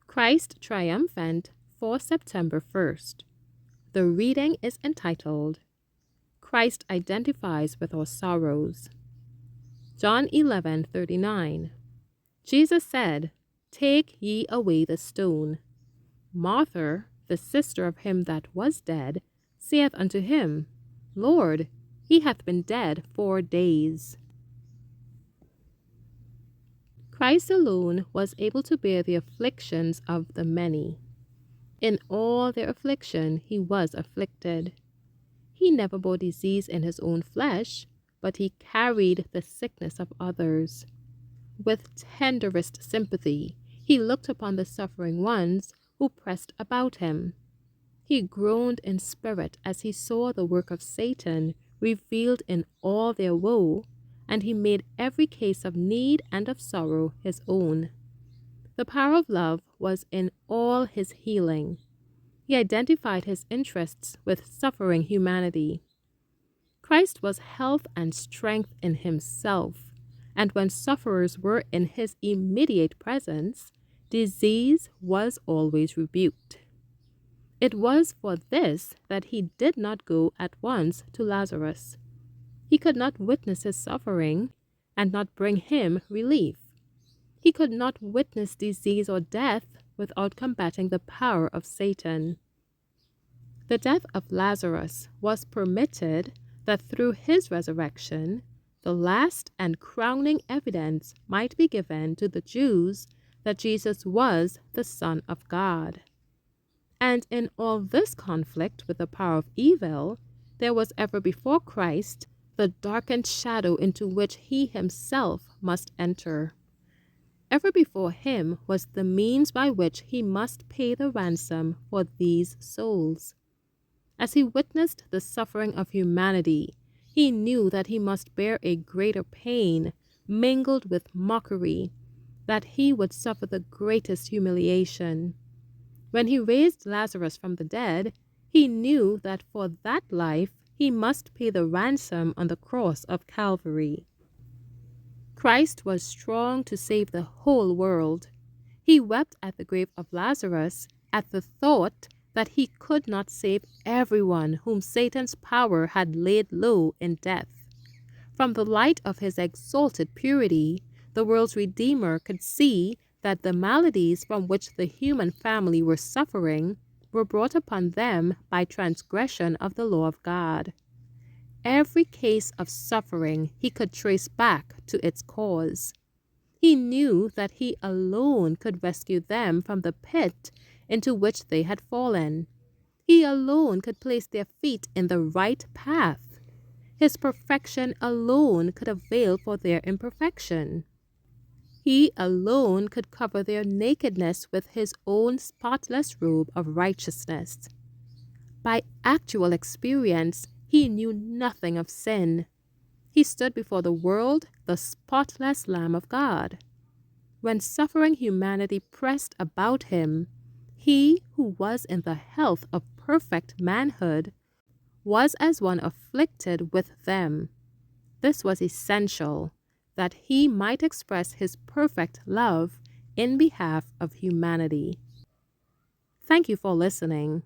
Christ Triumphant for September 1st. The reading is entitled, Christ Identifies with Our Sorrows. John 11:39. Jesus said, Take ye away the stone. Martha, the sister of him that was dead, saith unto him, Lord, he hath been dead 4 days. Christ alone was able to bear the afflictions of the many. In all their affliction he was afflicted. He never bore disease in his own flesh, but he carried the sickness of others. With tenderest sympathy, he looked upon the suffering ones who pressed about him. He groaned in spirit as he saw the work of Satan revealed in all their woe, and he made every case of need and of sorrow his own. The power of love was in all his healing. He identified his interests with suffering humanity. Christ was health and strength in himself, and when sufferers were in his immediate presence, disease was always rebuked. It was for this that he did not go at once to Lazarus. He could not witness his suffering and not bring him relief. He could not witness disease or death without combating the power of Satan. The death of Lazarus was permitted that through his resurrection, the last and crowning evidence might be given to the Jews that Jesus was the Son of God. And in all this conflict with the power of evil, there was ever before Christ the darkened shadow into which he himself must enter. Ever before him was the means by which he must pay the ransom for these souls. As he witnessed the suffering of humanity, he knew that he must bear a greater pain, mingled with mockery, that he would suffer the greatest humiliation. When he raised Lazarus from the dead, he knew that for that life he must pay the ransom on the cross of Calvary. Christ was strong to save the whole world. He wept at the grave of Lazarus at the thought that he could not save everyone whom Satan's power had laid low in death. From the light of his exalted purity, the world's Redeemer could see that the maladies from which the human family were suffering were brought upon them by transgression of the law of God. Every case of suffering he could trace back to its cause. He knew that he alone could rescue them from the pit into which they had fallen. He alone could place their feet in the right path. His perfection alone could avail for their imperfection. He alone could cover their nakedness with his own spotless robe of righteousness. By actual experience, he knew nothing of sin. He stood before the world, the spotless Lamb of God. When suffering humanity pressed about him, he who was in the health of perfect manhood was as one afflicted with them. This was essential, that he might express his perfect love in behalf of humanity. Thank you for listening.